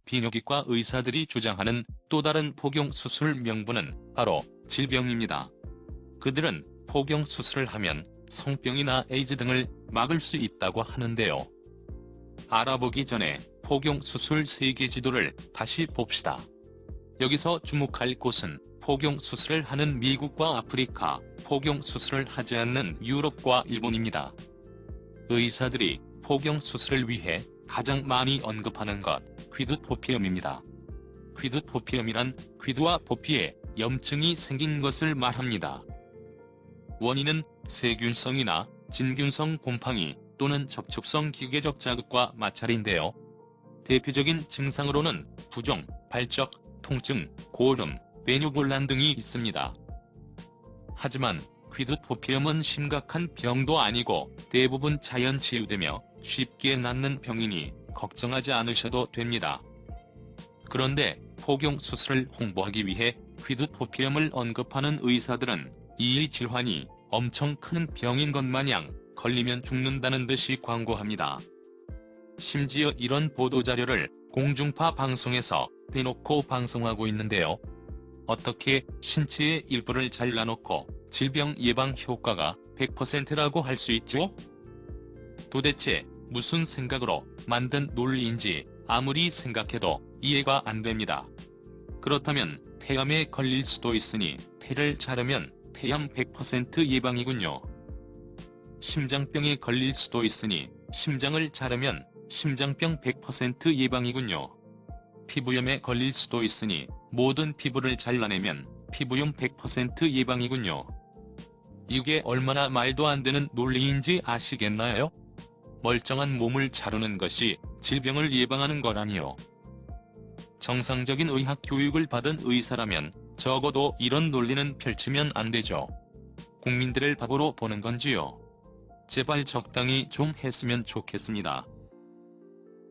비뇨기과 의사들이 주장하는 또 다른 포경수술 명분은 바로 질병입니다. 그들은 포경수술을 하면 성병이나 에이즈 등을 막을 수 있다고 하는데요. 알아보기 전에 포경수술 세계 지도를 다시 봅시다. 여기서 주목할 곳은 포경수술을 하는 미국과 아프리카, 포경수술을 하지 않는 유럽과 일본입니다. 의사들이 포경수술을 위해 가장 많이 언급하는 것, 퀴드포피엄입니다. 퀴드포피엄이란 퀴드와 포피에 염증이 생긴 것을 말합니다. 원인은 세균성이나 진균성 곰팡이 또는 접촉성 기계적 자극과 마찰인데요. 대표적인 증상으로는 부종, 발적, 통증, 고름, 뇌뇨곤란 등이 있습니다. 하지만 퀴드포피엄은 심각한 병도 아니고 대부분 자연 치유되며 쉽게 낫는 병이니 걱정하지 않으셔도 됩니다. 그런데 포경수술을 홍보하기 위해 퀴드포피엄을 언급하는 의사들은 이 질환이 엄청 큰 병인 것 마냥 걸리면 죽는다는 듯이 광고합니다. 심지어 이런 보도자료를 공중파 방송에서 대놓고 방송하고 있는데요. 어떻게 신체의 일부를 잘라놓고 질병 예방 효과가 100%라고 할 수 있죠? 도대체 무슨 생각으로 만든 논리인지 아무리 생각해도 이해가 안 됩니다. 그렇다면 폐암에 걸릴 수도 있으니 폐를 자르면 폐암 100% 예방이군요. 심장병에 걸릴 수도 있으니 심장을 자르면 심장병 100% 예방이군요. 피부염에 걸릴 수도 있으니 모든 피부를 잘라내면 피부염 100% 예방이군요. 이게 얼마나 말도 안 되는 논리인지 아시겠나요? 멀쩡한 몸을 자르는 것이 질병을 예방하는 거라니요. 정상적인 의학 교육을 받은 의사라면 적어도 이런 논리는 펼치면 안 되죠. 국민들을 바보로 보는 건지요. 제발 적당히 좀 했으면 좋겠습니다.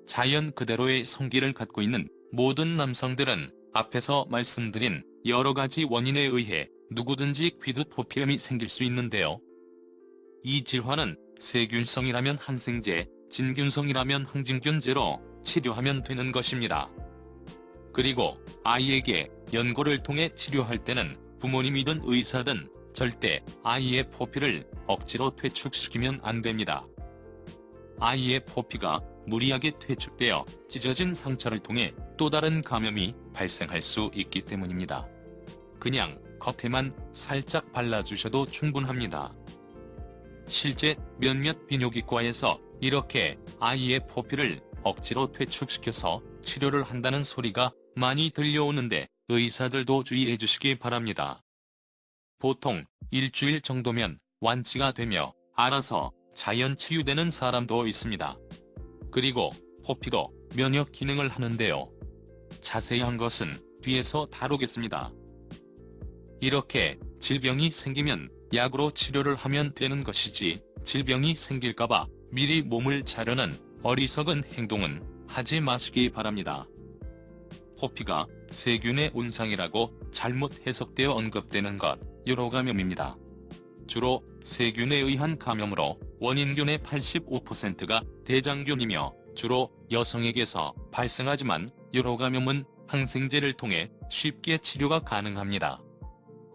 자연 그대로의 성기를 갖고 있는 모든 남성들은 앞에서 말씀드린 여러 가지 원인에 의해 누구든지 퀴드포피엄이 생길 수 있는데요. 이 질환은 세균성이라면 항생제, 진균성이라면 항진균제로 치료하면 되는 것입니다. 그리고 아이에게 연고를 통해 치료할 때는 부모님이든 의사든 절대 아이의 포피를 억지로 퇴축시키면 안 됩니다. 아이의 포피가 무리하게 퇴축되어 찢어진 상처를 통해 또 다른 감염이 발생할 수 있기 때문입니다. 그냥 겉에만 살짝 발라주셔도 충분합니다. 실제 몇몇 비뇨기과에서 이렇게 아이의 포피를 억지로 퇴축시켜서 치료를 한다는 소리가 많이 들려오는데 의사들도 주의해 주시기 바랍니다. 보통 일주일 정도면 완치가 되며 알아서 자연 치유되는 사람도 있습니다. 그리고 포피도 면역 기능을 하는데요. 자세한 것은 뒤에서 다루겠습니다. 이렇게 질병이 생기면 약으로 치료를 하면 되는 것이지 질병이 생길까봐 미리 몸을 자르는 어리석은 행동은 하지 마시기 바랍니다. 포피가 세균의 온상이라고 잘못 해석되어 언급되는 것, 요로감염입니다. 주로 세균에 의한 감염으로 원인균의 85%가 대장균이며 주로 여성에게서 발생하지만 요로감염은 항생제를 통해 쉽게 치료가 가능합니다.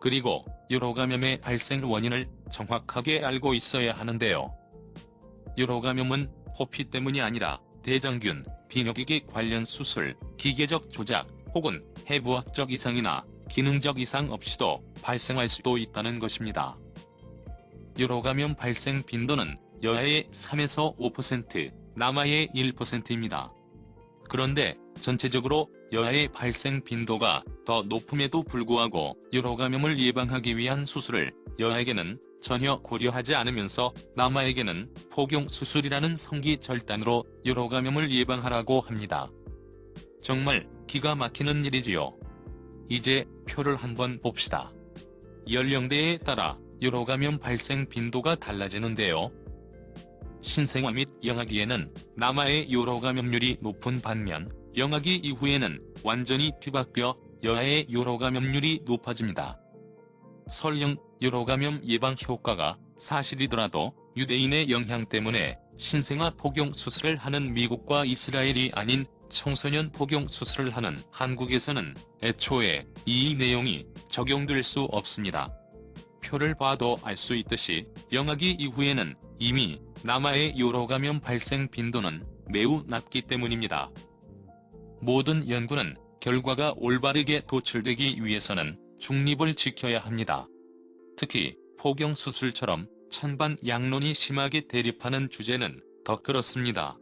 그리고 요로감염의 발생 원인을 정확하게 알고 있어야 하는데요. 요로감염은 포피 때문이 아니라 대장균, 비뇨기계 관련 수술, 기계적 조작 혹은 해부학적 이상이나 기능적 이상 없이도 발생할 수도 있다는 것입니다. 요로감염 발생 빈도는 여아의 3에서 5%, 남아의 1%입니다. 그런데 전체적으로 여아의 발생 빈도가 더 높음에도 불구하고 요로감염을 예방하기 위한 수술을 여아에게는 전혀 고려하지 않으면서 남아에게는 포경수술이라는 성기 절단으로 요로감염을 예방하라고 합니다. 정말 기가 막히는 일이지요. 이제 표를 한번 봅시다. 연령대에 따라 요로감염 발생 빈도가 달라지는데요. 신생아 및 영아기에는 남아의 요로감염률이 높은 반면 영아기 이후에는 완전히 뒤바뀌어 여아의 요로감염률이 높아집니다. 설령 요로감염 예방 효과가 사실이더라도 유대인의 영향 때문에 신생아 포경 수술을 하는 미국과 이스라엘이 아닌 청소년 포경 수술을 하는 한국에서는 애초에 이 내용이 적용될 수 없습니다. 표를 봐도 알 수 있듯이 영아기 이후에는 이미 남아의 요로 감염 발생 빈도는 매우 낮기 때문입니다. 모든 연구는 결과가 올바르게 도출되기 위해서는 중립을 지켜야 합니다. 특히 포경 수술처럼 찬반 양론이 심하게 대립하는 주제는 더 그렇습니다.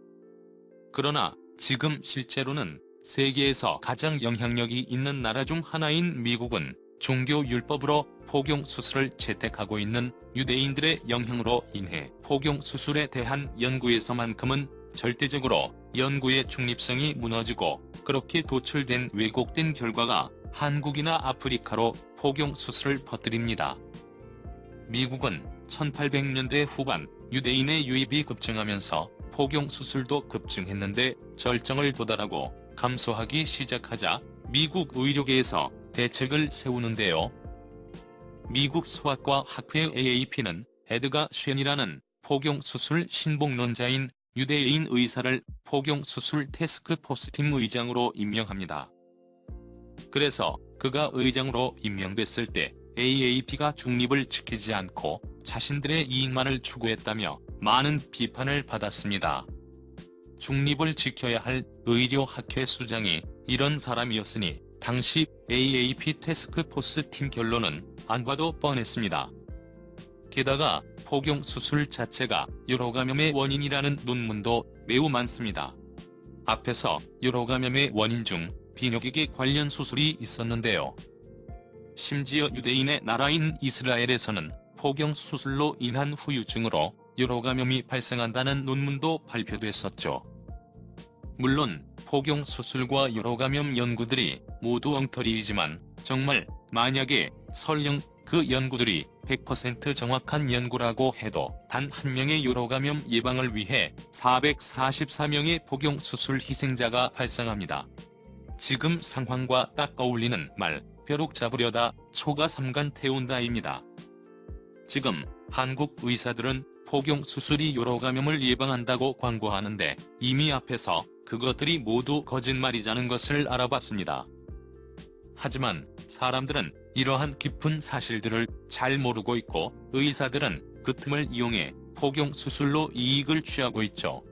그러나 지금 실제로는 세계에서 가장 영향력이 있는 나라 중 하나인 미국은 종교율법으로 포경 수술을 채택하고 있는 유대인들의 영향으로 인해 포경 수술에 대한 연구에서만큼은 절대적으로 연구의 중립성이 무너지고, 그렇게 도출된 왜곡된 결과가 한국이나 아프리카로 포경 수술을 퍼뜨립니다. 미국은 1800년대 후반 유대인의 유입이 급증하면서 포경 수술도 급증했는데 절정을 도달하고 감소하기 시작하자 미국 의료계에서 대책을 세우는데요. 미국 소아과 학회 AAP는 에드가 쉔이라는 포경 수술 신봉론자인 유대인 의사를 포경 수술 태스크 포스팀 의장으로 임명합니다. 그래서 그가 의장으로 임명됐을 때 AAP가 중립을 지키지 않고 자신들의 이익만을 추구했다며 많은 비판을 받았습니다. 중립을 지켜야 할 의료학회 수장이 이런 사람이었으니 당시 AAP 태스크포스 팀 결론은 안 봐도 뻔했습니다. 게다가 포경 수술 자체가 요로 감염의 원인이라는 논문도 매우 많습니다. 앞에서 요로 감염의 원인 중 비뇨기계 관련 수술이 있었는데요. 심지어 유대인의 나라인 이스라엘에서는 포경 수술로 인한 후유증으로 요로 감염이 발생한다는 논문도 발표됐었죠. 물론 포경 수술과 요로 감염 연구들이 모두 엉터리이지만, 정말 만약에 설령 그 연구들이 100% 정확한 연구라고 해도 단 한 명의 요로 감염 예방을 위해 444명의 포경 수술 희생자가 발생합니다. 지금 상황과 딱 어울리는 말, 벼룩 잡으려다 초가 삼간 태운다입니다. 지금 한국 의사들은 포경 수술이 요로 감염을 예방한다고 광고하는데 이미 앞에서 그것들이 모두 거짓말이자는 것을 알아봤습니다. 하지만 사람들은 이러한 깊은 사실들을 잘 모르고 있고, 의사들은 그 틈을 이용해 포경 수술로 이익을 취하고 있죠.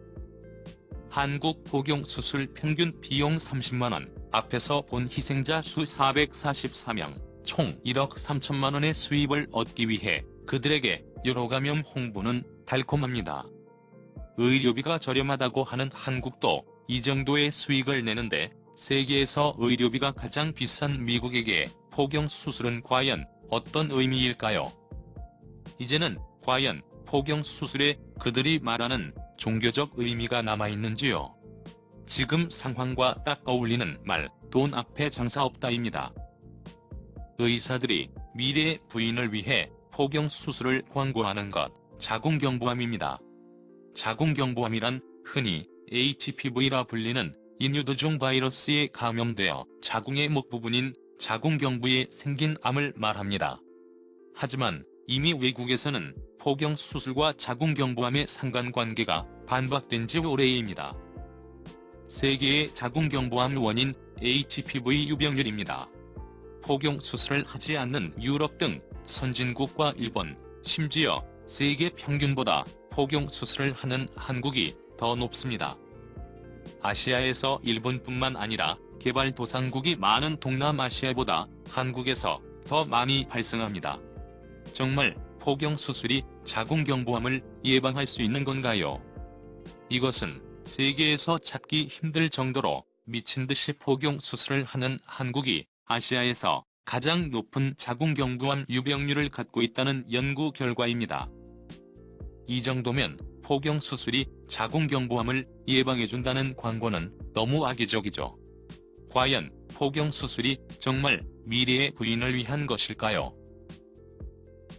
한국 포경 수술 평균 비용 30만원, 앞에서 본 희생자 수 444명, 총 1억 3천만원의 수입을 얻기 위해 그들에게 요로 감염 홍보는 달콤합니다. 의료비가 저렴하다고 하는 한국도 이 정도의 수익을 내는데, 세계에서 의료비가 가장 비싼 미국에게 포경 수술은 과연 어떤 의미일까요? 이제는 과연 포경 수술에 그들이 말하는 종교적 의미가 남아있는지요? 지금 상황과 딱 어울리는 말, 돈 앞에 장사 없다입니다. 의사들이 미래의 부인을 위해 포경 수술을 광고하는 것, 자궁경부암입니다. 자궁경부암이란 흔히 HPV라 불리는 인유도종 바이러스에 감염되어 자궁의 목 부분인 자궁경부에 생긴 암을 말합니다. 하지만 이미 외국에서는 포경 수술과 자궁경부암의 상관관계가 반박된 지 오래입니다. 세계의 자궁경부암 원인 HPV 유병률입니다. 포경 수술을 하지 않는 유럽 등 선진국과 일본, 심지어 세계 평균보다 포경 수술을 하는 한국이 더 높습니다. 아시아에서 일본뿐만 아니라 개발도상국이 많은 동남아시아보다 한국에서 더 많이 발생합니다. 정말 포경 수술이 자궁경부암을 예방할 수 있는 건가요? 이것은 세계에서 찾기 힘들 정도로 미친 듯이 포경 수술을 하는 한국이 아시아에서 가장 높은 자궁경부암 유병률을 갖고 있다는 연구 결과입니다. 이 정도면 포경 수술이 자궁경부암을 예방해준다는 광고는 너무 악의적이죠. 과연 포경 수술이 정말 미래의 부인을 위한 것일까요?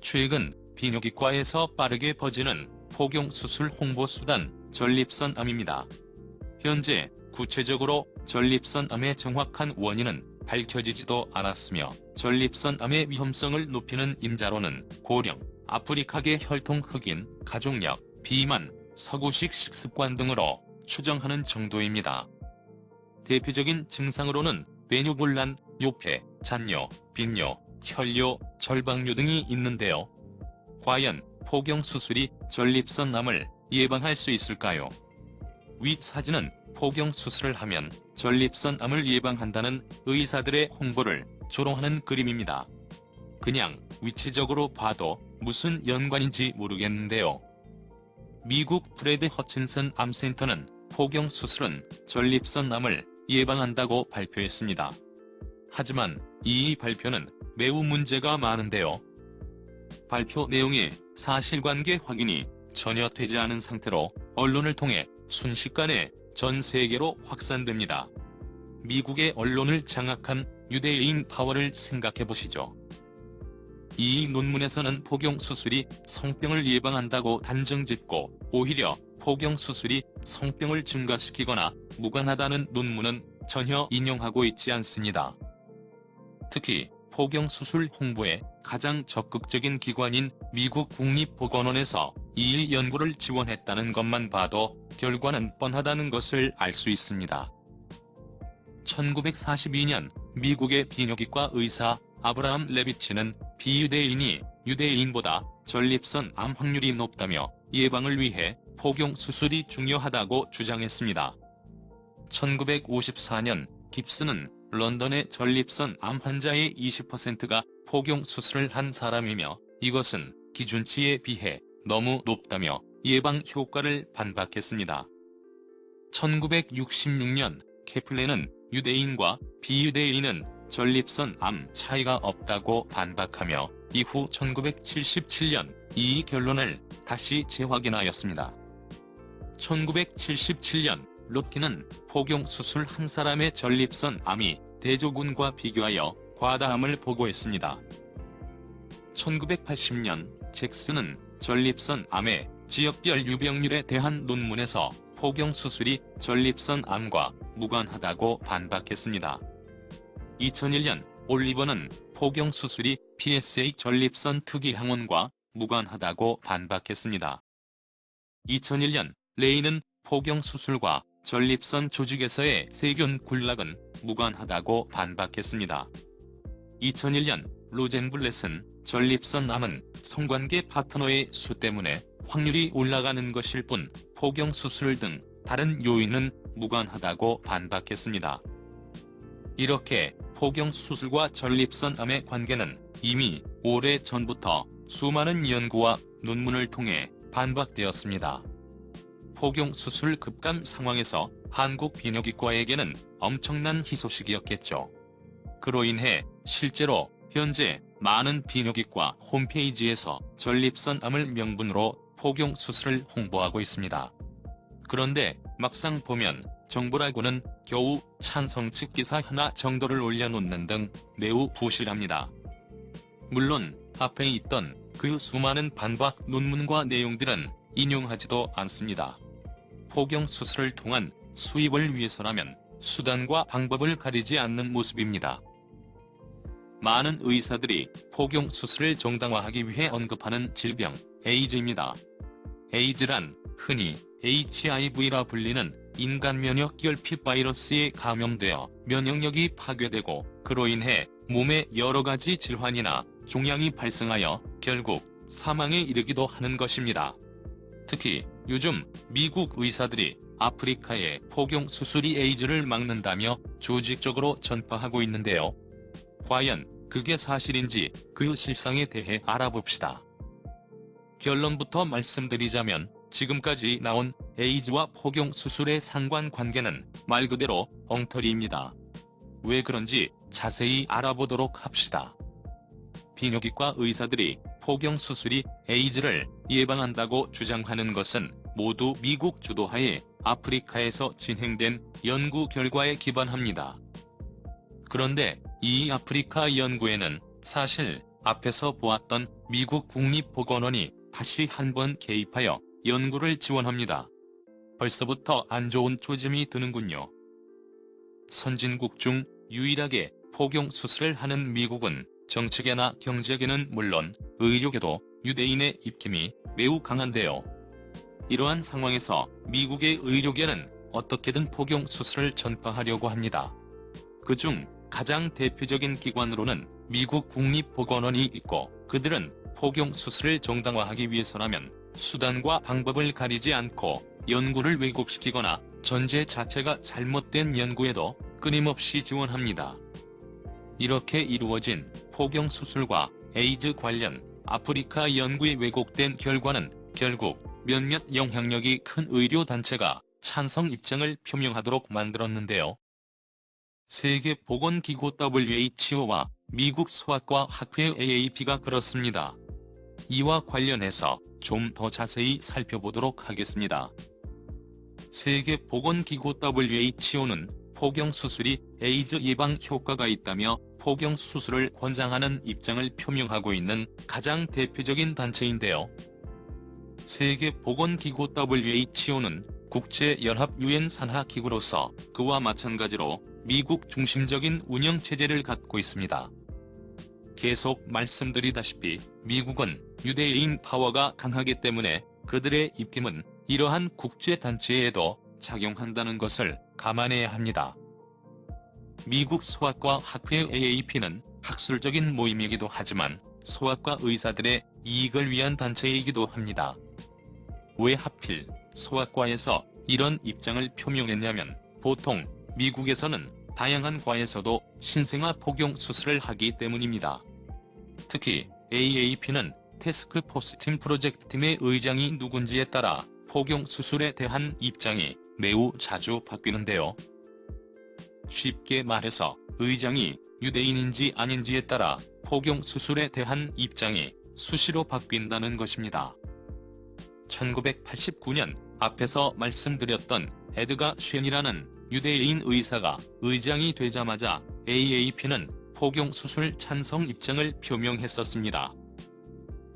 최근 비뇨기과에서 빠르게 퍼지는 포경 수술 홍보 수단, 전립선암입니다. 현재 구체적으로 전립선암의 정확한 원인은 밝혀지지도 않았으며, 전립선암의 위험성을 높이는 임자로는 고령, 아프리카계 혈통 흑인, 가족력, 비만, 서구식 식습관 등으로 추정하는 정도입니다. 대표적인 증상으로는 배뇨곤란, 요폐, 잔뇨, 빈뇨, 혈뇨, 절박뇨 등이 있는데요. 과연 포경수술이 전립선암을 예방할 수 있을까요? 위 사진은 포경수술을 하면 전립선암을 예방한다는 의사들의 홍보를 조롱하는 그림입니다. 그냥 위치적으로 봐도 무슨 연관인지 모르겠는데요. 미국 프레드 허친슨 암센터는 포경수술은 전립선암을 예방한다고 발표했습니다. 하지만 이 발표는 매우 문제가 많은데요. 발표 내용의 사실관계 확인이 전혀 되지 않은 상태로 언론을 통해 순식간에 전 세계로 확산됩니다. 미국의 언론을 장악한 유대인 파워를 생각해보시죠. 이 논문에서는 포경수술이 성병을 예방한다고 단정짓고 오히려 포경수술이 성병을 증가시키거나 무관하다는 논문은 전혀 인용하고 있지 않습니다. 특히 포경수술 홍보에 가장 적극적인 기관인 미국 국립보건원에서 이 연구를 지원했다는 것만 봐도 결과는 뻔하다는 것을 알 수 있습니다. 1942년 미국의 비뇨기과 의사 아브라함 레비치는 비유대인이 유대인보다 전립선 암 확률이 높다며 예방을 위해 포경수술이 중요하다고 주장했습니다. 1954년 깁스는 런던의 전립선 암 환자의 20%가 포경수술을 한 사람이며 이것은 기준치에 비해 너무 높다며 예방 효과를 반박했습니다. 1966년 케플레는 유대인과 비유대인은 전립선 암 차이가 없다고 반박하며 이후 1977년 이 결론을 다시 재확인하였습니다. 1977년 롯키는 포경수술 한 사람의 전립선 암이 대조군과 비교하여 과다함을 보고했습니다. 1980년 잭슨은 전립선 암의 지역별 유병률에 대한 논문에서 포경수술이 전립선 암과 무관하다고 반박했습니다. 2001년 올리버는 포경수술이 PSA 전립선 특이 항원과 무관하다고 반박했습니다. 2001년 레이는 포경수술과 전립선 조직에서의 세균 군락은 무관하다고 반박했습니다. 2001년 로젠블렛은 전립선 암은 성관계 파트너의 수 때문에 확률이 올라가는 것일 뿐 포경수술 등 다른 요인은 무관하다고 반박했습니다. 이렇게 포경수술과 전립선암의 관계는 이미 오래 전부터 수많은 연구와 논문을 통해 반박되었습니다. 포경수술 급감 상황에서 한국 비뇨기과에게는 엄청난 희소식이었겠죠. 그로 인해 실제로 현재 많은 비뇨기과 홈페이지에서 전립선암을 명분으로 포경수술을 홍보하고 있습니다. 그런데 막상 보면 정보라고는 겨우 찬성측 기사 하나 정도를 올려놓는 등 매우 부실합니다. 물론 앞에 있던 그 수많은 반박 논문과 내용들은 인용하지도 않습니다. 포경수술을 통한 수입을 위해서라면 수단과 방법을 가리지 않는 모습입니다. 많은 의사들이 포경수술을 정당화하기 위해 언급하는 질병, 에이즈입니다. 에이즈란 흔히 HIV라 불리는 인간 면역 결핍 바이러스에 감염되어 면역력이 파괴되고 그로 인해 몸에 여러 가지 질환이나 종양이 발생하여 결국 사망에 이르기도 하는 것입니다. 특히 요즘 미국 의사들이 아프리카의 포경수술이 에이즈를 막는다며 조직적으로 전파하고 있는데요. 과연 그게 사실인지 그 실상에 대해 알아봅시다. 결론부터 말씀드리자면 지금까지 나온 에이즈와 포경수술의 상관관계는 말 그대로 엉터리입니다. 왜 그런지 자세히 알아보도록 합시다. 비뇨기과 의사들이 포경수술이 에이즈를 예방한다고 주장하는 것은 모두 미국 주도하에 아프리카에서 진행된 연구 결과에 기반합니다. 그런데 이 아프리카 연구에는 사실 앞에서 보았던 미국 국립보건원이 다시 한번 개입하여 연구를 지원합니다. 벌써부터 안 좋은 조짐이 드는군요. 선진국 중 유일하게 포경수술을 하는 미국은 정치계나 경제계는 물론 의료계도 유대인의 입김이 매우 강한데요. 이러한 상황에서 미국의 의료계는 어떻게든 포경 수술을 전파하려고 합니다. 그중 가장 대표적인 기관으로는 미국 국립보건원이 있고, 그들은 포경 수술을 정당화하기 위해서라면 수단과 방법을 가리지 않고 연구를 왜곡시키거나 전제 자체가 잘못된 연구에도 끊임없이 지원합니다. 이렇게 이루어진 포경 수술과 에이즈 관련 아프리카 연구의 왜곡된 결과는 결국 몇몇 영향력이 큰 의료단체가 찬성 입장을 표명하도록 만들었는데요. 세계보건기구 WHO와 미국 소아과 학회 AAP가 그렇습니다. 이와 관련해서 좀 더 자세히 살펴보도록 하겠습니다. 세계보건기구 WHO는 포경 수술이 에이즈 예방 효과가 있다며 포경 수술을 권장하는 입장을 표명하고 있는 가장 대표적인 단체인데요. 세계보건기구 WHO는 국제연합 유엔 산하기구로서 그와 마찬가지로 미국 중심적인 운영체제를 갖고 있습니다. 계속 말씀드리다시피 미국은 유대인 파워가 강하기 때문에 그들의 입김은 이러한 국제단체에도 작용한다는 것을 감안해야 합니다. 미국 소아과 학회 AAP는 학술적인 모임이기도 하지만 소아과 의사들의 이익을 위한 단체이기도 합니다. 왜 하필 소아과에서 이런 입장을 표명했냐면, 보통 미국에서는 다양한 과에서도 신생아 포경 수술을 하기 때문입니다. 특히 AAP는 태스크포스 팀 프로젝트 팀의 의장이 누군지에 따라 포경 수술에 대한 입장이 매우 자주 바뀌는데요. 쉽게 말해서 의장이 유대인인지 아닌지에 따라 포경 수술에 대한 입장이 수시로 바뀐다는 것입니다. 1989년 앞에서 말씀드렸던 에드가 쉔이라는 유대인 의사가 의장이 되자마자 AAP는 포경 수술 찬성 입장을 표명했었습니다.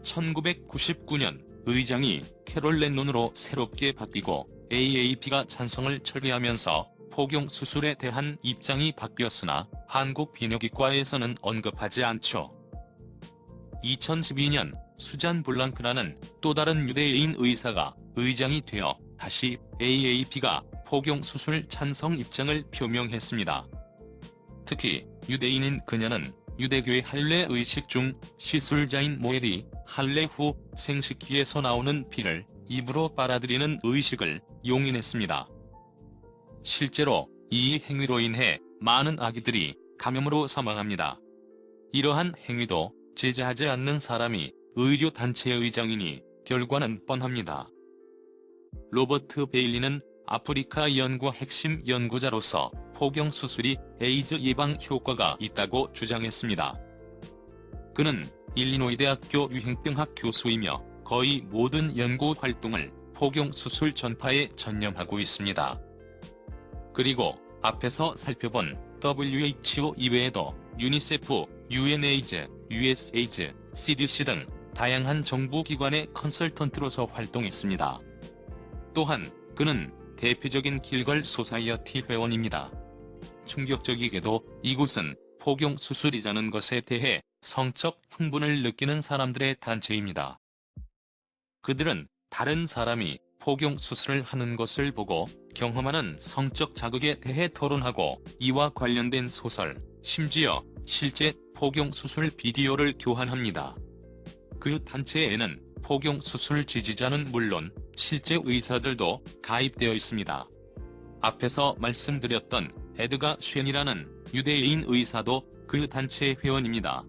1999년 의장이 캐롤 렌논으로 새롭게 바뀌고 AAP가 찬성을 철회하면서 포경 수술에 대한 입장이 바뀌었으나 한국 비뇨기과에서는 언급하지 않죠. 2012년 수잔 블랑크라는 또 다른 유대인 의사가 의장이 되어 다시 AAP가 포경 수술 찬성 입장을 표명했습니다. 특히 유대인인 그녀는 유대교의 할례 의식 중 시술자인 모엘이 할례 후 생식기에서 나오는 피를 입으로 빨아들이는 의식을 용인했습니다. 실제로 이 행위로 인해 많은 아기들이 감염으로 사망합니다. 이러한 행위도 제재하지 않는 사람이 의료단체의 의장이니 결과는 뻔합니다. 로버트 베일리는 아프리카 연구 핵심 연구자로서 포경 수술이 에이즈 예방 효과가 있다고 주장했습니다. 그는 일리노이 대학교 유행병학 교수이며 거의 모든 연구 활동을 포경 수술 전파에 전념하고 있습니다. 그리고 앞에서 살펴본 WHO 이외에도 유니세프, UNAIDS, USAIDS, CDC 등 다양한 정부기관의 컨설턴트로서 활동했습니다. 또한 그는 대표적인 길걸 소사이어티 회원입니다. 충격적이게도 이곳은 포경 수술이라는 것에 대해 성적 흥분을 느끼는 사람들의 단체입니다. 그들은 다른 사람이 포경 수술을 하는 것을 보고 경험하는 성적 자극에 대해 토론하고 이와 관련된 소설, 심지어 실제 포경 수술 비디오를 교환합니다. 그 단체에는 포경 수술 지지자는 물론 실제 의사들도 가입되어 있습니다. 앞에서 말씀드렸던 에드가 쉔이라는 유대인 의사도 그 단체의 회원입니다.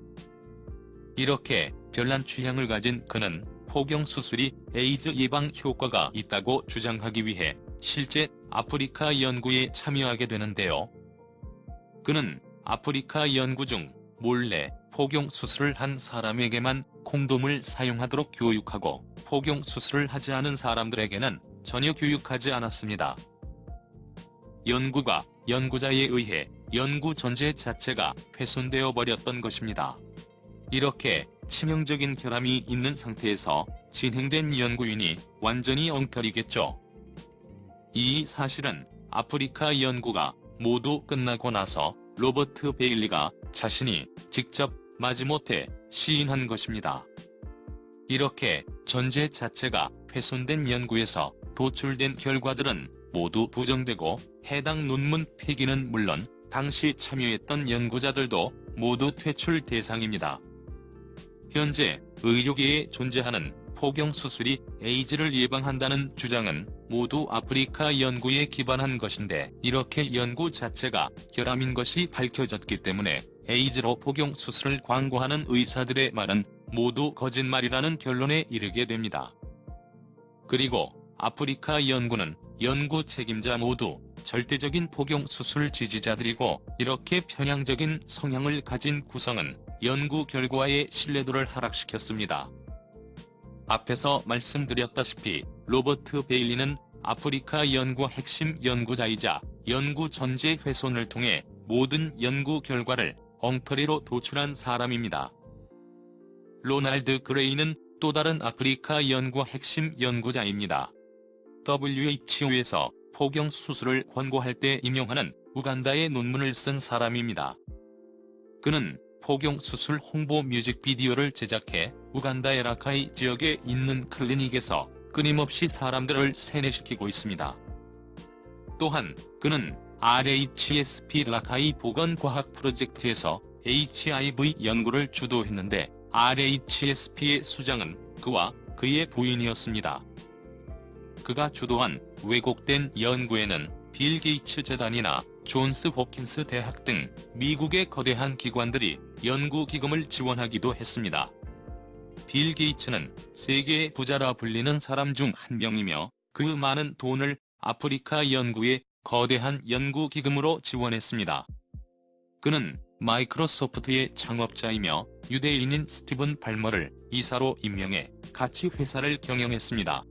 이렇게 별난 취향을 가진 그는 포경 수술이 에이즈 예방 효과가 있다고 주장하기 위해 실제 아프리카 연구에 참여하게 되는데요. 그는 아프리카 연구 중 몰래 포경 수술을 한 사람에게만 콘돔을 사용하도록 교육하고 포경 수술을 하지 않은 사람들에게는 전혀 교육하지 않았습니다. 연구가 연구자에 의해 연구 전제 자체가 훼손되어 버렸던 것입니다. 이렇게 치명적인 결함이 있는 상태에서 진행된 연구이니 완전히 엉터리겠죠. 이 사실은 아프리카 연구가 모두 끝나고 나서 로버트 베일리가 자신이 직접 마지못해 시인한 것입니다. 이렇게 전제 자체가 훼손된 연구에서 도출된 결과들은 모두 부정되고 해당 논문 폐기는 물론 당시 참여했던 연구자들도 모두 퇴출 대상입니다. 현재 의료계에 존재하는 포경수술이 에이즈를 예방한다는 주장은 모두 아프리카 연구에 기반한 것인데, 이렇게 연구 자체가 결함인 것이 밝혀졌기 때문에 에이즈로 포경수술을 광고하는 의사들의 말은 모두 거짓말이라는 결론에 이르게 됩니다. 그리고 아프리카 연구는 연구 책임자 모두 절대적인 포경수술 지지자들이고, 이렇게 편향적인 성향을 가진 구성은 연구 결과의 신뢰도를 하락시켰습니다. 앞에서 말씀드렸다시피 로버트 베일리는 아프리카 연구 핵심 연구자이자 연구 전제 훼손을 통해 모든 연구 결과를 엉터리로 도출한 사람입니다. 로널드 그레이는 또 다른 아프리카 연구 핵심 연구자입니다. WHO에서 포경 수술을 권고할 때 인용하는 우간다의 논문을 쓴 사람입니다. 그는 포경 수술 홍보 뮤직비디오를 제작해 우간다의 라카이 지역에 있는 클리닉에서 끊임없이 사람들을 세뇌시키고 있습니다. 또한 그는 RHSP 라카이 보건과학 프로젝트에서 HIV 연구를 주도했는데, RHSP의 수장은 그와 그의 부인이었습니다. 그가 주도한 왜곡된 연구에는 빌 게이츠 재단이나 존스 홉킨스 대학 등 미국의 거대한 기관들이 연구 기금을 지원하기도 했습니다. 빌 게이츠는 세계의 부자라 불리는 사람 중 한 명이며, 그 많은 돈을 아프리카 연구에 거대한 연구 기금으로 지원했습니다. 그는 마이크로소프트의 창업자이며 유대인인 스티븐 발머를 이사로 임명해 같이 회사를 경영했습니다.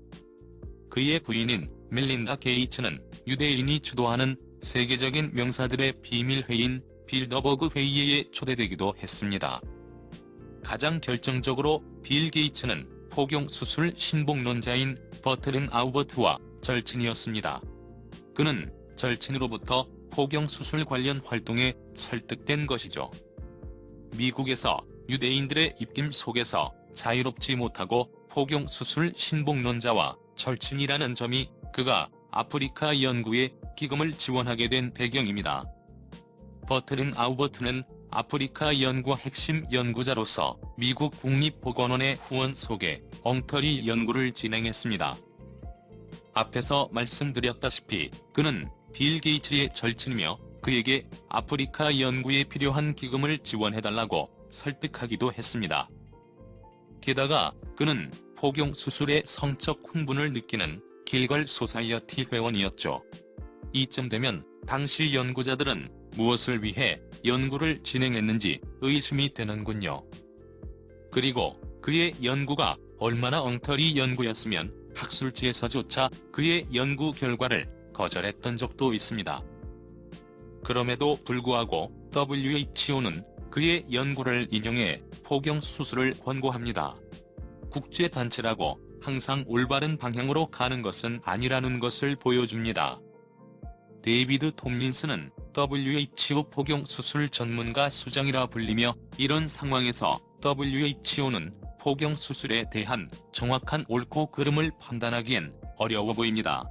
그의 부인인 멜린다 게이츠는 유대인이 주도하는 세계적인 명사들의 비밀회의인 빌더버그 회의에 초대되기도 했습니다. 가장 결정적으로 빌 게이츠는 포경 수술 신봉론자인 버트렌 아우버트와 절친이었습니다. 그는 절친으로부터 포경 수술 관련 활동에 설득된 것이죠. 미국에서 유대인들의 입김 속에서 자유롭지 못하고 포경 수술 신봉론자와 절친이라는 점이 그가 아프리카 연구에 기금을 지원하게 된 배경입니다. 버트렌 아우버트는 아프리카 연구 핵심 연구자로서 미국 국립보건원의 후원 속에 엉터리 연구를 진행했습니다. 앞에서 말씀드렸다시피 그는 빌 게이츠의 절친이며 그에게 아프리카 연구에 필요한 기금을 지원해달라고 설득하기도 했습니다. 게다가 그는 포경 수술의 성적 흥분을 느끼는 길걸 소사이어티 회원이었죠. 이쯤 되면 당시 연구자들은 무엇을 위해 연구를 진행했는지 의심이 되는군요. 그리고 그의 연구가 얼마나 엉터리 연구였으면 학술지에서조차 그의 연구 결과를 거절했던 적도 있습니다. 그럼에도 불구하고 WHO는 그의 연구를 인용해 포경 수술을 권고합니다. 국제단체라고 항상 올바른 방향으로 가는 것은 아니라는 것을 보여줍니다. 데이비드 톰린스는 WHO 포경 수술 전문가 수장이라 불리며, 이런 상황에서 WHO는 포경 수술에 대한 정확한 옳고 그름을 판단하기엔 어려워 보입니다.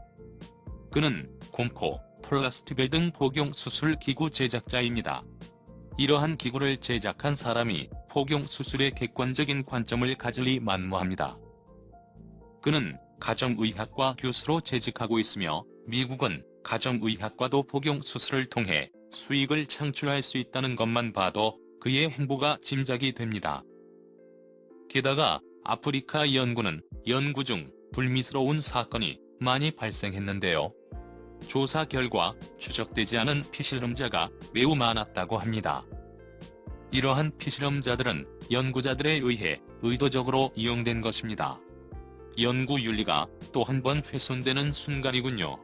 그는 곰코, 플라스티벨 등 포경 수술 기구 제작자입니다. 이러한 기구를 제작한 사람이 포경 수술의 객관적인 관점을 가질리 만무합니다. 그는 가정의학과 교수로 재직하고 있으며, 미국은 가정의학과도 포경 수술을 통해 수익을 창출할 수 있다는 것만 봐도 그의 행보가 짐작이 됩니다. 게다가 아프리카 연구는 연구 중 불미스러운 사건이 많이 발생했는데요. 조사 결과 추적되지 않은 피실험자가 매우 많았다고 합니다. 이러한 피실험자들은 연구자들에 의해 의도적으로 이용된 것입니다. 연구 윤리가 또 한 번 훼손되는 순간이군요.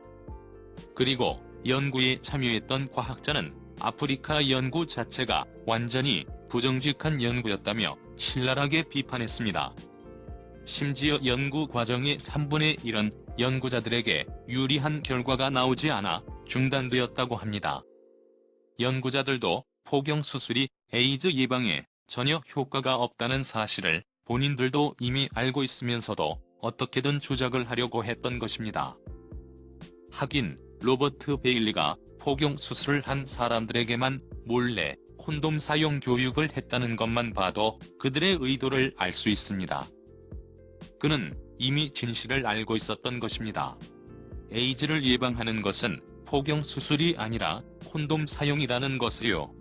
그리고 연구에 참여했던 과학자는 아프리카 연구 자체가 완전히 부정직한 연구였다며 신랄하게 비판했습니다. 심지어 연구 과정의 3분의 1은 연구자들에게 유리한 결과가 나오지 않아 중단되었다고 합니다. 연구자들도 포경 수술이 에이즈 예방에 전혀 효과가 없다는 사실을 본인들도 이미 알고 있으면서도 어떻게든 조작을 하려고 했던 것입니다. 하긴 로버트 베일리가 포경 수술을 한 사람들에게만 몰래 콘돔 사용 교육을 했다는 것만 봐도 그들의 의도를 알 수 있습니다. 그는 이미 진실을 알고 있었던 것입니다. 에이즈를 예방하는 것은 포경 수술이 아니라 콘돔 사용이라는 것을요.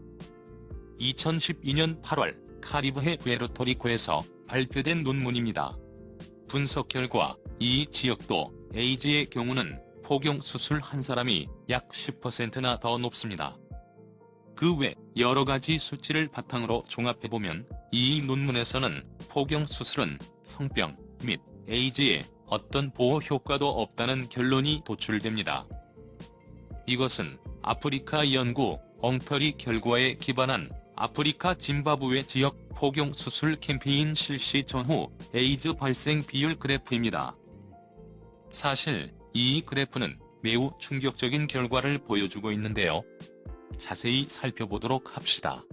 2012년 8월 카리브해 푸에르토리코에서 발표된 논문입니다. 분석 결과 이 지역도 에이즈의 경우는 포경 수술 한 사람이 약 10%나 더 높습니다. 그 외 여러 가지 수치를 바탕으로 종합해보면 이 논문에서는 포경 수술은 성병 및 에이즈에 어떤 보호 효과도 없다는 결론이 도출됩니다. 이것은 아프리카 연구 엉터리 결과에 기반한 아프리카 짐바브웨 지역 포경 수술 캠페인 실시 전후 에이즈 발생 비율 그래프입니다. 사실 이 그래프는 매우 충격적인 결과를 보여주고 있는데요. 자세히 살펴보도록 합시다.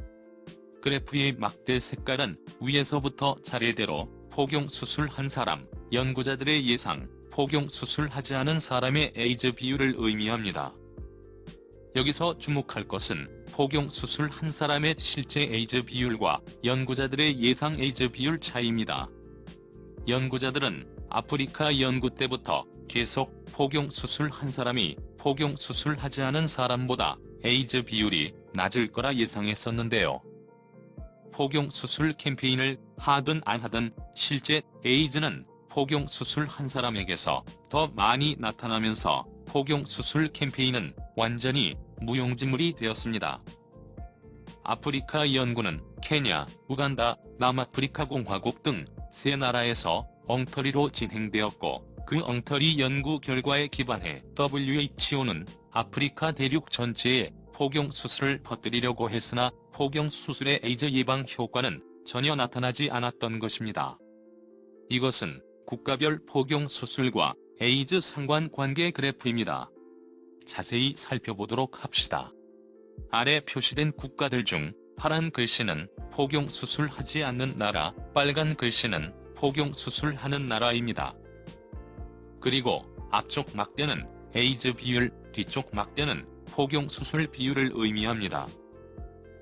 그래프의 막대 색깔은 위에서부터 차례대로 포경 수술한 사람, 연구자들의 예상, 포경 수술하지 않은 사람의 에이즈 비율을 의미합니다. 여기서 주목할 것은 포경 수술한 사람의 실제 에이즈 비율과 연구자들의 예상 에이즈 비율 차이입니다. 연구자들은 아프리카 연구 때부터 계속 포경 수술한 사람이 포경 수술하지 않은 사람보다 에이즈 비율이 낮을 거라 예상했었는데요. 포경 수술 캠페인을 하든 안 하든 실제 에이즈는 포경 수술한 사람에게서 더 많이 나타나면서 포경 수술 캠페인은 완전히 무용지물이 되었습니다. 아프리카 연구는 케냐, 우간다, 남아프리카 공화국 등 세 나라에서 엉터리로 진행되었고 그 엉터리 연구 결과에 기반해 WHO는 아프리카 대륙 전체에 포경 수술을 퍼뜨리려고 했으나 포경 수술의 에이즈 예방 효과는 전혀 나타나지 않았던 것입니다. 이것은 국가별 포경 수술과 에이즈 상관관계 그래프입니다. 자세히 살펴보도록 합시다. 아래 표시된 국가들 중 파란 글씨는 포경 수술하지 않는 나라, 빨간 글씨는 포경 수술하는 나라입니다. 그리고 앞쪽 막대는 에이즈 비율, 뒤쪽 막대는 포경 수술 비율을 의미합니다.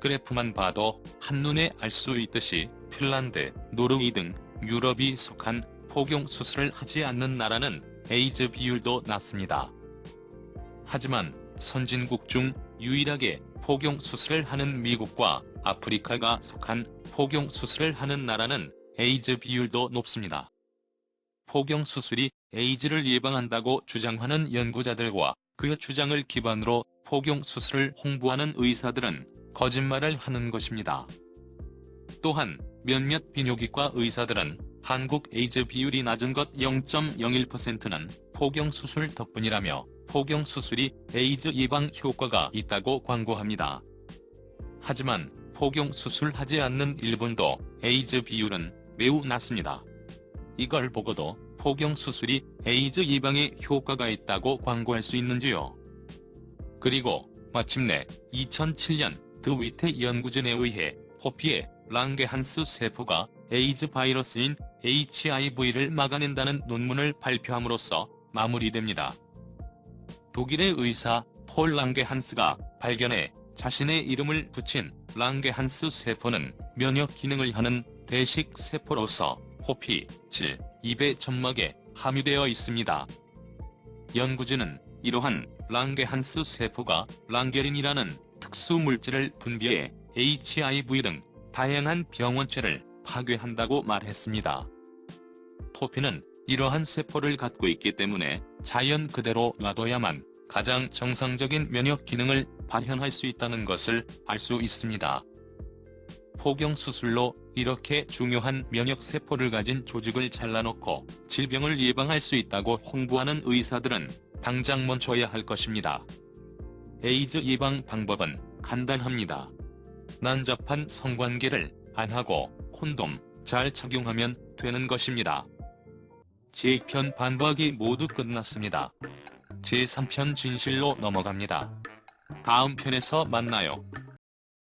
그래프만 봐도 한눈에 알 수 있듯이 핀란드, 노르웨이 등 유럽이 속한 포경 수술을 하지 않는 나라는 에이즈 비율도 낮습니다. 하지만 선진국 중 유일하게 포경 수술을 하는 미국과 아프리카가 속한 포경 수술을 하는 나라는 에이즈 비율도 높습니다. 포경 수술이 에이즈를 예방한다고 주장하는 연구자들과 그 주장을 기반으로 포경 수술을 홍보하는 의사들은 거짓말을 하는 것입니다. 또한 몇몇 비뇨기과 의사들은 한국 에이즈 비율이 낮은 것 0.01%는 포경 수술 덕분이라며 포경 수술이 에이즈 예방 효과가 있다고 광고합니다. 하지만 포경 수술하지 않는 일본도 에이즈 비율은 매우 낮습니다. 이걸 보고도 포경 수술이 에이즈 예방에 효과가 있다고 광고할 수 있는지요? 그리고 마침내 2007년 드 위테 연구진에 의해 호피의 랑게한스 세포가 에이즈 바이러스인 HIV를 막아낸다는 논문을 발표함으로써 마무리됩니다. 독일의 의사 폴 랑게한스가 발견해 자신의 이름을 붙인 랑게한스 세포는 면역 기능을 하는 대식 세포로서 호피, 질, 입의 점막에 함유되어 있습니다. 연구진은 이러한 랑게한스 세포가 랑게린이라는 특수 물질을 분비해 HIV 등 다양한 병원체를 파괴한다고 말했습니다. 호피는 이러한 세포를 갖고 있기 때문에 자연 그대로 놔둬야만 가장 정상적인 면역 기능을 발현할 수 있다는 것을 알 수 있습니다. 포경 수술로 이렇게 중요한 면역 세포를 가진 조직을 잘라놓고 질병을 예방할 수 있다고 홍보하는 의사들은 당장 멈춰야 할 것입니다. 에이즈 예방 방법은 간단합니다. 난잡한 성관계를 안 하고 콘돔 잘 착용하면 되는 것입니다. 제2편 반박이 모두 끝났습니다. 제3편 진실로 넘어갑니다. 다음 편에서 만나요.